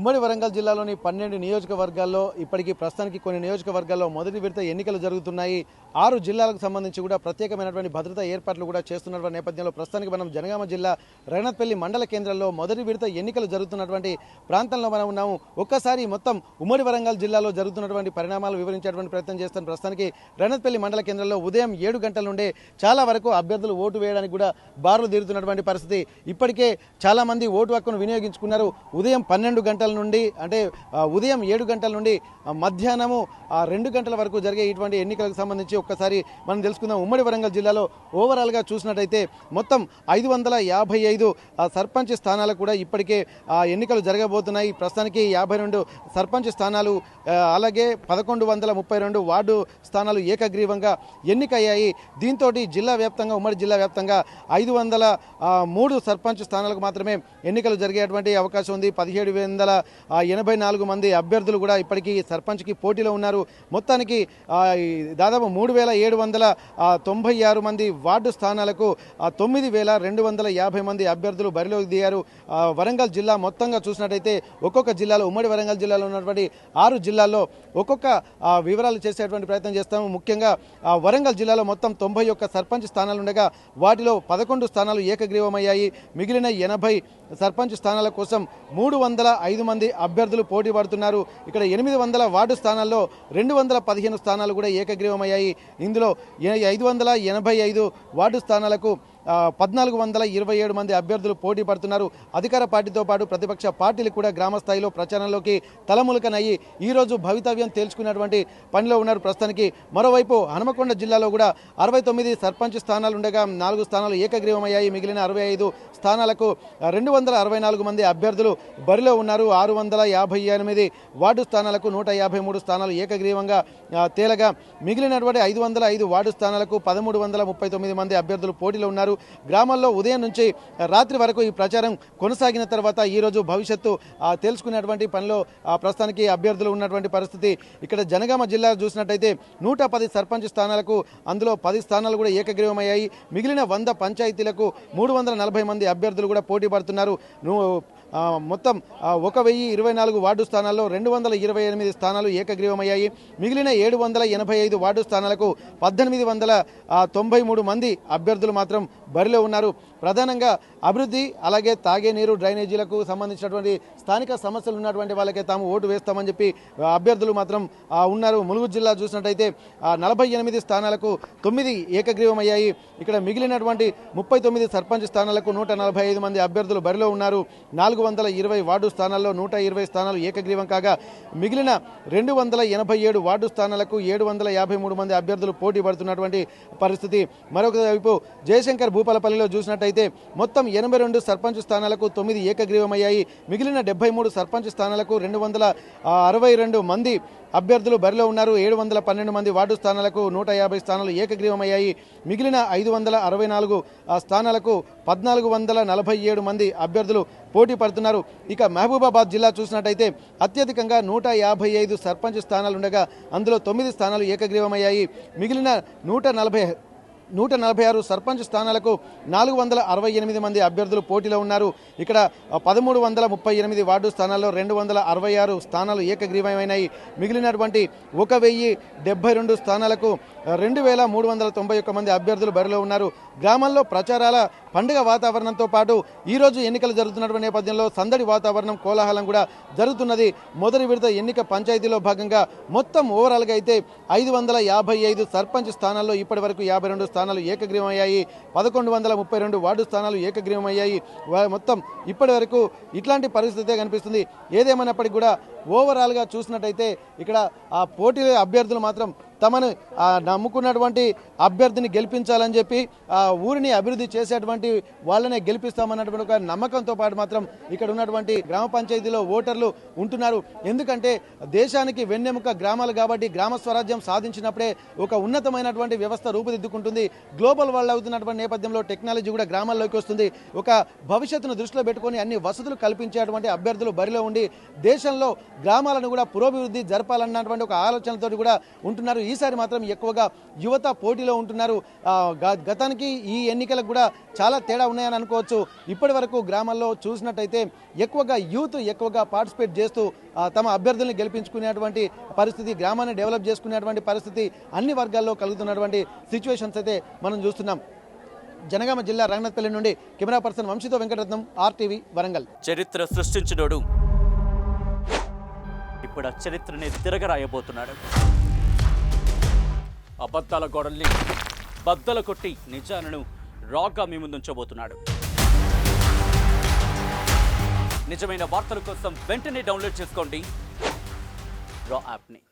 ఉమ్మడి వరంగల్ జిల్లాలోని 12 నియోజకవర్గాల్లో ఇప్పటికీ ప్రస్తుతానికి కొన్ని నియోజకవర్గాల్లో మొదటి విడత ఎన్నికలు జరుగుతున్నాయి. 6 జిల్లాలకు సంబంధించి కూడా ప్రత్యేకమైనటువంటి భద్రతా ఏర్పాట్లు కూడా చేస్తున్నటువంటి నేపథ్యంలో ప్రస్తుతానికి మనం జనగామ జిల్లా రేణత్పల్లి మండల కేంద్రంలో మొదటి విడత ఎన్నికలు జరుగుతున్నటువంటి ప్రాంతంలో మనం ఉన్నాము. ఒక్కసారి మొత్తం ఉమ్మడి వరంగల్ జిల్లాలో జరుగుతున్నటువంటి పరిణామాలు వివరించేటువంటి ప్రయత్నం చేస్తాను. ప్రస్తుతానికి రేణత్పల్లి మండల కేంద్రంలో ఉదయం 7 గంటల నుండే చాలా వరకు అభ్యర్థులు ఓటు వేయడానికి కూడా బారులు తీరుతున్నటువంటి పరిస్థితి. ఇప్పటికే చాలా మంది ఓటు హక్కును వినియోగించుకున్నారు. ఉదయం 12 గంటల నుండి అంటే ఉదయం 7 గంటల నుండి మధ్యాహ్నము 2 గంటల వరకు జరిగే ఇటువంటి ఎన్నికలకు సంబంధించి ఒక్కసారి మనం తెలుసుకుందాం. ఉమ్మడి వరంగల్ జిల్లాలో ఓవరాల్గా చూసినట్టయితే మొత్తం 555 సర్పంచ్ స్థానాలకు కూడా ఇప్పటికే ఎన్నికలు జరగబోతున్నాయి. ప్రస్తుతానికి 52 సర్పంచ్ స్థానాలు అలాగే 1132 వార్డు స్థానాలు ఏకగ్రీవంగా ఎన్నికయ్యాయి. దీంతో జిల్లా వ్యాప్తంగా ఉమ్మడి జిల్లా వ్యాప్తంగా 503 సర్పంచ్ స్థానాలకు మాత్రమే ఎన్నికలు జరిగేటువంటి అవకాశం ఉంది. 1784 మంది అభ్యర్థులు కూడా ఇప్పటికీ సర్పంచ్కి పోటీలో ఉన్నారు. మొత్తానికి దాదాపు 3796 మంది వార్డు స్థానాలకు 9250 మంది అభ్యర్థులు బరిలోకి దిగారు. వరంగల్ జిల్లా మొత్తంగా చూసినట్టయితే ఒక్కొక్క జిల్లాలో ఉమ్మడి వరంగల్ జిల్లాలో ఉన్నటువంటి 6 జిల్లాల్లో ఒక్కొక్క వివరాలు చేసేటువంటి ప్రయత్నం చేస్తాము. ముఖ్యంగా వరంగల్ జిల్లాలో మొత్తం 91 సర్పంచ్ స్థానాలు ఉండగా వాటిలో 11 స్థానాలు ఏకగ్రీవమయ్యాయి. మిగిలిన 80 సర్పంచ్ స్థానాల కోసం 305 మంది అభ్యర్థులు పోటీ పడుతున్నారు. ఇక్కడ 800 వార్డు స్థానాల్లో 215 స్థానాలు కూడా ఏకగ్రీవమయ్యాయి. ఇందులో 585 వార్డు స్థానాలకు 1427 మంది అభ్యర్థులు పోటీ పడుతున్నారు. అధికార పార్టీతో పాటు ప్రతిపక్ష పార్టీలు కూడా గ్రామ స్థాయిలో ప్రచారంలోకి తలములకనయ్యి ఈరోజు భవితవ్యం తేల్చుకున్నటువంటి పనిలో ఉన్నారు. ప్రస్తుతానికి మరోవైపు హనుమకొండ జిల్లాలో కూడా 69 సర్పంచ్ స్థానాలు ఉండగా 4 స్థానాలు ఏకగ్రీవమయ్యాయి. మిగిలిన 65 స్థానాలకు 264 మంది అభ్యర్థులు బరిలో ఉన్నారు. 658 వార్డు స్థానాలకు 153 స్థానాలు ఏకగ్రీవంగా తేలగా మిగిలినటువంటి 505 వార్డు స్థానాలకు 1339 మంది అభ్యర్థులు పోటీలో ఉన్నారు. గ్రామాల్లో ఉదయం నుంచి రాత్రి వరకు ఈ ప్రచారం కొనసాగిన తర్వాత ఈరోజు భవిష్యత్తు తెలుసుకునేటువంటి పనిలో ప్రస్తుతానికి అభ్యర్థులు ఉన్నటువంటి పరిస్థితి. ఇక్కడ జనగామ జిల్లా చూసినట్టయితే 110 సర్పంచ్ స్థానాలకు అందులో 10 స్థానాలు కూడా ఏకగ్రీవమయ్యాయి. మిగిలిన 100 పంచాయతీలకు 340 మంది అభ్యర్థులు కూడా పోటీ పడుతున్నారు. మొత్తం 1024 వార్డు స్థానాల్లో 228 స్థానాలు ఏకగ్రీవమయ్యాయి. మిగిలిన 785 వార్డు స్థానాలకు 1893 మంది అభ్యర్థులు మాత్రం బరిలో ఉన్నారు. ప్రధానంగా అభివృద్ధి అలాగే తాగే నీరు డ్రైనేజీలకు సంబంధించినటువంటి స్థానిక సమస్యలు ఉన్నటువంటి వాళ్ళకే తాము ఓటు వేస్తామని చెప్పి అభ్యర్థులు మాత్రం ఉన్నారు. ములుగు జిల్లా చూసినట్టయితే 48 స్థానాలకు 9 ఏకగ్రీవమయ్యాయి. ఇక్కడ మిగిలినటువంటి 39 సర్పంచ్ స్థానాలకు 145 మంది అభ్యర్థులు బరిలో ఉన్నారు. 420 వార్డు స్థానాల్లో 120 స్థానాలు ఏకగ్రీవం కాగా మిగిలిన 287 వార్డు స్థానాలకు 753 మంది అభ్యర్థులు పోటీ పడుతున్నటువంటి పరిస్థితి. మరొక వైపు జయశంకర్ భూపాలపల్లిలో చూసినట్టయితే మొత్తం 82 సర్పంచ్ స్థానాలకు 9 ఏకగ్రీవమయ్యాయి. మిగిలిన 73 సర్పంచ్ స్థానాలకు 262 మంది అభ్యర్థులు బరిలో ఉన్నారు. 712 మంది వార్డు స్థానాలకు 150 స్థానాలు ఏకగ్రీవమయ్యాయి. మిగిలిన 564 స్థానాలకు 1447 మంది అభ్యర్థులు పోటీ పడుతున్నారు. ఇక మహబూబాబాద్ జిల్లా చూసినట్టయితే అత్యధికంగా 155 సర్పంచ్ స్థానాలు ఉండగా అందులో 9 స్థానాలు ఏకగ్రీవమయ్యాయి. మిగిలిన 146 సర్పంచ్ స్థానాలకు 468 మంది అభ్యర్థులు పోటీలో ఉన్నారు. ఇక్కడ 1338 వార్డు స్థానాల్లో 266 స్థానాలు ఏకగ్రీవమైనాయి. మిగిలినటువంటి 1072 స్థానాలకు 2391 మంది అభ్యర్థులు బరిలో ఉన్నారు. గ్రామాల్లో ప్రచారాల పండుగ వాతావరణంతో పాటు ఈరోజు ఎన్నికలు జరుగుతున్నటువంటి నేపథ్యంలో సందడి వాతావరణం కోలాహలం కూడా జరుగుతున్నది. మొదటి విడత ఎన్నిక పంచాయతీలో భాగంగా మొత్తం ఓవరాల్గా అయితే 555 సర్పంచ్ స్థానాల్లో ఇప్పటి వరకు 52 స్థానాలు ఏకగ్రీవమయ్యాయి. 1132 వార్డు స్థానాలు ఏకగ్రీవమయ్యాయి. మొత్తం ఇప్పటి వరకు ఇట్లాంటి పరిస్థితే కనిపిస్తుంది. ఏదేమైనప్పటికీ కూడా ఓవరాల్గా చూసినట్టయితే ఇక్కడ పోటీ అభ్యర్థులు మాత్రం తమను నమ్ముకున్నటువంటి అభ్యర్థిని గెలిపించాలని చెప్పి ఊరిని అభివృద్ధి చేసేటువంటి వాళ్ళనే గెలిపిస్తామన్నటువంటి ఒక నమ్మకంతో పాటు మాత్రం ఇక్కడ ఉన్నటువంటి గ్రామ పంచాయతీలో ఓటర్లు ఉంటున్నారు. ఎందుకంటే దేశానికి వెన్నెముక గ్రామాలు కాబట్టి గ్రామ స్వరాజ్యం సాధించినప్పుడే ఒక ఉన్నతమైనటువంటి వ్యవస్థ రూపుదిద్దుకుంటుంది. గ్లోబల్ వరల్డ్ అవుతున్నటువంటి నేపథ్యంలో టెక్నాలజీ కూడా గ్రామాల్లోకి వస్తుంది. ఒక భవిష్యత్తును దృష్టిలో పెట్టుకొని అన్ని వసతులు కల్పించేటువంటి అభ్యర్థులు బరిలో ఉండి దేశంలో గ్రామాలను కూడా పురోభివృద్ధి జరపాలన్నటువంటి ఒక ఆలోచనతో కూడా ఉంటున్నారు. ఈ ఈసారి మాత్రం ఎక్కువగా యువత పోటీలో ఉంటున్నారు. గతానికి ఈ ఎన్నికలకు కూడా చాలా తేడా ఉన్నాయని అనుకోవచ్చు. ఇప్పటి వరకు గ్రామాల్లో చూసినట్టయితే ఎక్కువగా యూత్ ఎక్కువగా పార్టిసిపేట్ చేస్తూ తమ అభ్యర్థుల్ని గెలిపించుకునేటువంటి పరిస్థితి, గ్రామాన్ని డెవలప్ చేసుకునేటువంటి పరిస్థితి అన్ని వర్గాల్లో కలుగుతున్నటువంటి సిచ్యువేషన్స్ అయితే మనం చూస్తున్నాం. జనగామ జిల్లా రంగనాథపల్లి నుండి కెమెరా పర్సన్ వంశీతో వెంకటరత్నం, RTV వరంగల్. చరిత్ర సృష్టించినోడు ఇప్పుడు ఆ చరిత్రని తిరగరాయబోతున్నాడు. అబద్ధాల గోడల్ని బద్దల కొట్టి నిజాలను రాగా మీ ముందుంచబోతున్నాడు. నిజమైన వార్తల కోసం వెంటనే డౌన్లోడ్ చేసుకోండి రా యాప్ని.